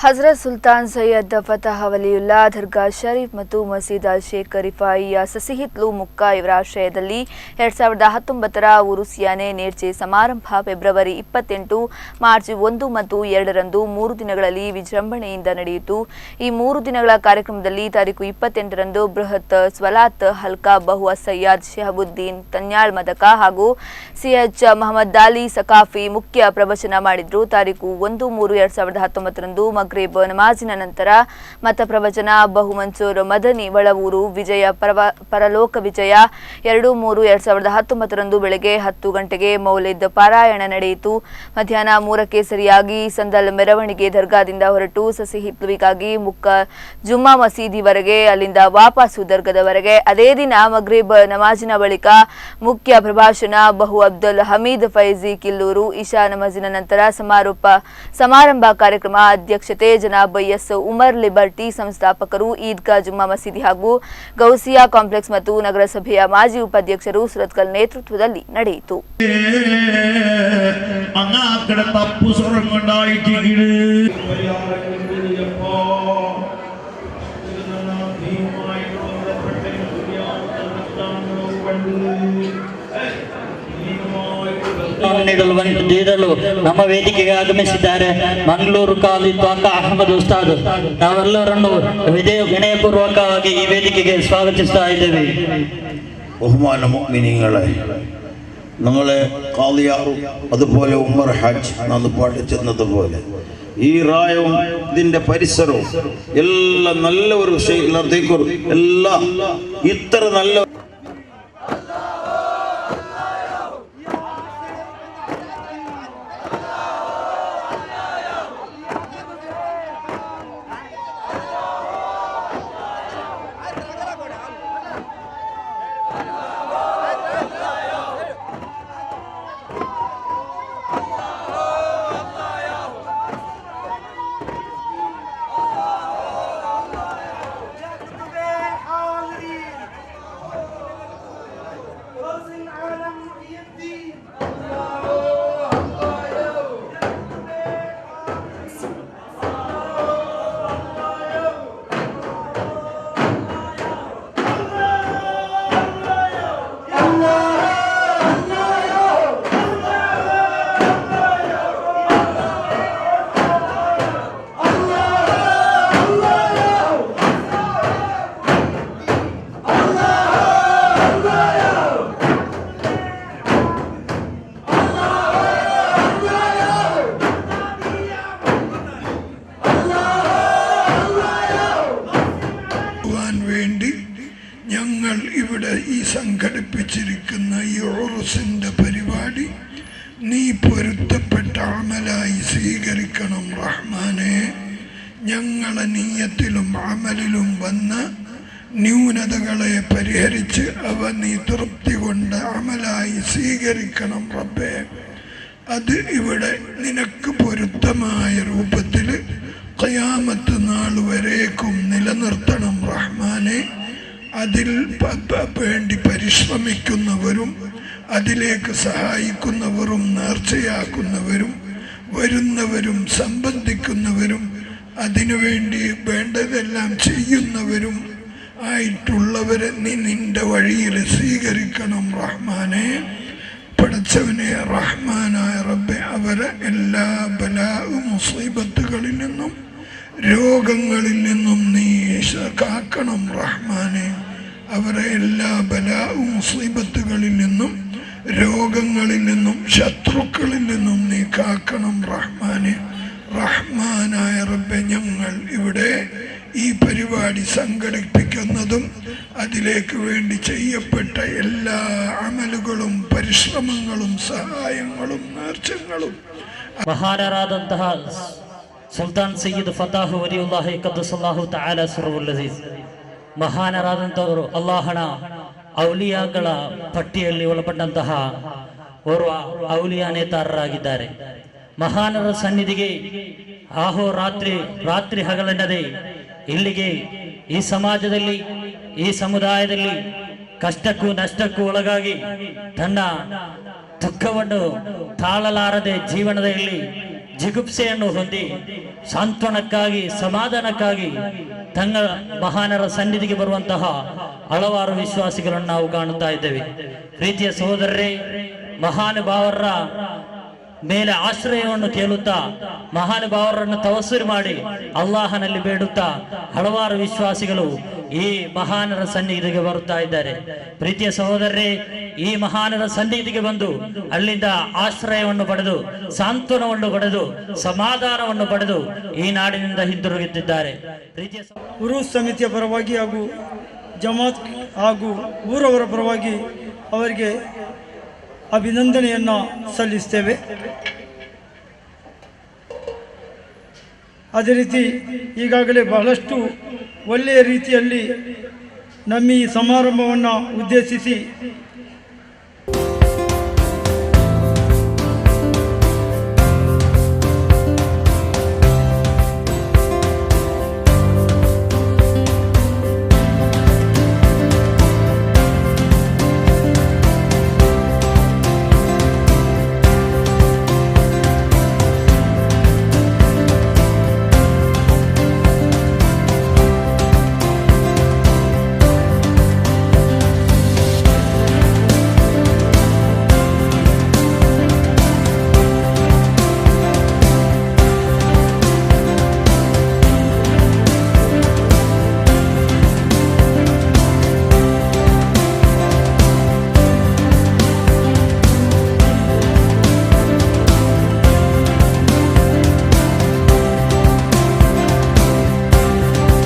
ಹಜರತ್ ಸುಲ್ತಾನ್ ಸೈಯದ್ ಫತಃ ವಲಿಯುಲ್ಲಾ ದರ್ಗಾ ಶರೀಫ್ ಮತ್ತು ಮಸೀದಾ ಶೇಖ್ ರಿಫಾಯಿಯ ಸಸಿಹಿತ್ಲು ಮುಕ್ಕಾ ಇವರ ಆಶ್ರಯದಲ್ಲಿ 2019ರ ಉರುಸಿಯಾನೆ ನೇರ್ಚೆ ಸಮಾರಂಭ ಫೆಬ್ರವರಿ 28, ಮಾರ್ಚ್ 1 ಮತ್ತು 2 ರಂದು 3 ದಿನಗಳಲ್ಲಿ ವಿಜೃಂಭಣೆಯಿಂದ ನಡೆಯಿತು. ಈ 3 ದಿನಗಳ ಕಾರ್ಯಕ್ರಮದಲ್ಲಿ ತಾರೀಖು 28 ರಂದು ಬೃಹತ್ ಸ್ವಲಾತ್ ಹಲ್ಕಾ ಬಹು ಸಯ್ಯದ್ ಶಹಬುದ್ದೀನ್ ತನ್ಯಾಳ್ ಮದಕ ಹಾಗೂ ಸಿಎಚ್ ಮೊಹಮ್ಮದ್ ಅಲಿ ಸಕಾಫಿ ಮುಖ್ಯ ಪ್ರವಚನ ಮಾಡಿದ್ರು. ತಾರೀಖು 1-3-2019 ರಂದು ಮಗ್ರಿಬ್ ನಮಾಜಿನ ನಂತರ ಮತ ಪ್ರವಚನ ಬಹು ಮನ್ಸೂರ್ ಮದನಿ ವಳವೂರು ವಿಜಯ ಪರಲೋಕ ವಿಜಯ 2-3-2019 ರಂದು ಬೆಳಗ್ಗೆ 10 ಗಂಟೆಗೆ ಮೌಲಿದ್ ಪಾರಾಯಣ ನಡೆಯಿತು. ಮಧ್ಯಾಹ್ನ 3ಕ್ಕೆ ಸರಿಯಾಗಿ ಸಂದಲ್ ಮೆರವಣಿಗೆ ದರ್ಗಾದಿಂದ ಹೊರಟು ಸಸಿಹಿತ್ಲುವಿಗಾಗಿ ಮುಕ್ಕ ಜುಮ್ಮಾ ಮಸೀದಿವರೆಗೆ, ಅಲ್ಲಿಂದ ವಾಪಸ್ಸು ದರ್ಗಾದವರೆಗೆ. ಅದೇ ದಿನ ಮಗ್ರಿಬ್ ನಮಾಜಿನ ಬಳಿಕ ಮುಖ್ಯ ಪ್ರಭಾಷಣ ಬಹು ಅಬ್ದುಲ್ ಹಮೀದ್ ಫೈಜಿ ಕಿಲ್ಲೂರು. ಇಶಾ ನಮಾಜಿನ ನಂತರ ಸಮಾರಂಭ ಕಾರ್ಯಕ್ರಮ ಅಧ್ಯಕ್ಷತೆ ಜನಾಬ್ ಎಸ್ ಉಮರ್ ಲಿಬರ್ಟಿ, ಸಂಸ್ಥಾಪಕರು ಈದ್ಗಾ ಜುಮ್ಮಾ ಮಸೀದಿ ಹಾಗೂ ಗೌಸಿಯಾ ಕಾಂಪ್ಲೆಕ್ಸ್ ಮತ್ತು ನಗರಸಭೆಯ ಮಾಜಿ ಉಪಾಧ್ಯಕ್ಷರು ಸುರತ್ಕಲ್ ನೇತೃತ್ವದಲ್ಲಿ ನಡೆಯಿತು. ನೀಡಲು ನಮ್ಮ ವೇದಿಕೆಗೆ ಆಗಮಿಸಿದ್ದಾರೆ ಮಂಗಳೂರು ಕಾಲಿ ತ್ವಾಕ ಅಹಮದ್ ಉಸ್ತಾದ್. ನಾವೆಲ್ಲರನ್ನು ವಿನಯಪೂರ್ವಕವಾಗಿ ಈ ವೇದಿಕೆಗೆ ಸ್ವಾಗತಿಸ್ತಾ ಇದ್ದೇವೆ. ബഹുമാന മുഅ്മിനീങ്ങളെ, നിങ്ങളെ ഖാദിയാറും അതുപോലെ ഉമർ ഹജ്ജ് നമ്മൾ പഠിച്ചതുപോലെ ഈ റായവും ഇതിന്റെ പരിസരവും എല്ലാം നല്ല ഒരു വിഷയം എല്ലാം ഇത്ര നല്ല സംഘടിപ്പിച്ചിരിക്കുന്ന ഈ ഉറുസിന്റെ പരിപാടി നീ പൊരുത്തപ്പെട്ട അമലായി സ്വീകരിക്കണം റഹ്മാനെ. ഞങ്ങളെ നീയത്തിലും അമലിലും വന്ന ന്യൂനതകളെ പരിഹരിച്ച് അവ നീ തൃപ്തി കൊണ്ട് അമലായി സ്വീകരിക്കണം റബ്ബേ. അത് ഇവിടെ നിനക്ക് പൊരുത്തമായ രൂപത്തിൽ ഖിയാമത്ത് നാൾ വരേക്കും നിലനിർത്തണം റഹ്മാനെ. അതിൽ വേണ്ടി പരിശ്രമിക്കുന്നവരും അതിലേക്ക് സഹായിക്കുന്നവരും നേർച്ചയാക്കുന്നവരും വരുന്നവരും സംബന്ധിക്കുന്നവരും അതിനുവേണ്ടി വേണ്ടതെല്ലാം ചെയ്യുന്നവരും ആയിട്ടുള്ളവരെ നീ നിന്റെ വഴിയിൽ സ്വീകരിക്കണം റഹ്മാനെ. പടച്ചവനെ റഹ്മാനായ റബ്ബെ, അവരെ എല്ലാ മുസീബത്തുകളിൽ നിന്നും രോഗങ്ങളിൽ നിന്നും നീ കാക്കണം റഹ്മാനെ. അവരെ എല്ലാ മുസീബത്തുകളിൽ നിന്നും രോഗങ്ങളിൽ നിന്നും ശത്രുക്കളിൽ നിന്നും നീ കാക്കണം റഹ്മാനെ. റഹ്മാനായ റബ്ബെ, ഞങ്ങൾ ഇവിടെ ഈ പരിപാടി സംഘടിപ്പിക്കുന്നതും അതിലേക്ക് വേണ്ടി ചെയ്യപ്പെട്ട എല്ലാ അമലുകളും പരിശ്രമങ്ങളും സഹായങ്ങളും നേർച്ചകളും മഹാനരാದಂತಹ ಸುಲ್ತಾನ್ ಸಯ್ಯದ್ ಫತಾಹ್ ವಲಿಯುಲ್ಲಾಹಿ ಕದ್ದಸಲ್ಲಾಹು ತಆಲಾ ಸಿರ್ರುಲ್ ಅಜೀಜ್ ಮಹಾನರಾದಂತವರು ಅಲ್ಲಾಹನ ಔಲಿಯಾಗಳ ಪಟ್ಟಿಯಲ್ಲಿ ಒಳಪಟ್ಟಂತಹ ಓರ್ವ ಔಲಿಯಾ ನೇತಾರರಾಗಿದ್ದಾರೆ. ಮಹಾನರ ಸನ್ನಿಧಿಗೆ ರಾತ್ರಿ ಹಗಲೆನ್ನದೆ ಇಲ್ಲಿಗೆ ಈ ಸಮಾಜದಲ್ಲಿ ಈ ಸಮುದಾಯದಲ್ಲಿ ಕಷ್ಟಕ್ಕೂ ನಷ್ಟಕ್ಕೂ ಒಳಗಾಗಿ ತನ್ನ ದುಃಖವನ್ನು ತಾಳಲಾರದೆ ಜೀವನದಲ್ಲಿ ಜಿಗುಪ್ಸೆಯನ್ನು ಹೊಂದಿ ಸಾಂತ್ವನಕ್ಕಾಗಿ ಸಮಾಧಾನಕ್ಕಾಗಿ ತಂಗಳ ಮಹಾನರ ಸನ್ನಿಧಿಗೆ ಬರುವಂತಹ ಹಲವಾರು ವಿಶ್ವಾಸಿಗಳನ್ನು ನಾವು ಕಾಣುತ್ತಾ ಇದ್ದೇವೆ. ಪ್ರೀತಿಯ ಸಹೋದರರೇ, ಮಹಾನುಭಾವರ ಮೇಲೆ ಆಶ್ರಯವನ್ನು ಕೇಳುತ್ತಾ ಮಹಾನುಭಾವರನ್ನು ತವಸ್ಸುರು ಮಾಡಿ ಅಲ್ಲಾಹನಲ್ಲಿ ಬೇಡುತ್ತಾ ಹಲವಾರು ವಿಶ್ವಾಸಿಗಳು ಈ ಮಹಾನರ ಸನ್ನಿಧಿಗೆ ಬರುತ್ತಾ ಇದ್ದಾರೆ. ಪ್ರೀತಿಯ ಸಹೋದರರೇ, ಈ ಮಹಾನರ ಸನ್ನಿಧಿಗೆ ಬಂದು ಅಲ್ಲಿಂದ ಆಶ್ರಯವನ್ನು ಪಡೆದು ಸಾಂತ್ವನವನ್ನು ಪಡೆದು ಸಮಾಧಾನವನ್ನು ಪಡೆದು ಈ ನಾಡಿನಿಂದ ಹಿಂದಿರುಗುತ್ತಿದ್ದಾರೆ. ಪ್ರೀತಿಯ ಉರೂಸ್ ಸಮಿತಿಯ ಪರವಾಗಿ ಹಾಗೂ ಜಮಾತ್ ಹಾಗೂ ಊರವರ ಪರವಾಗಿ ಅವರಿಗೆ ಅಭಿನಂದನೆಯನ್ನು ಸಲ್ಲಿಸ್ತೇವೆ. ಅದೇ ರೀತಿ ಈಗಾಗಲೇ ಬಹಳಷ್ಟು ಒಳ್ಳೆಯ ರೀತಿಯಲ್ಲಿ ನಮ್ಮ ಈ ಸಮಾರಂಭವನ್ನು ಉದ್ದೇಶಿಸಿ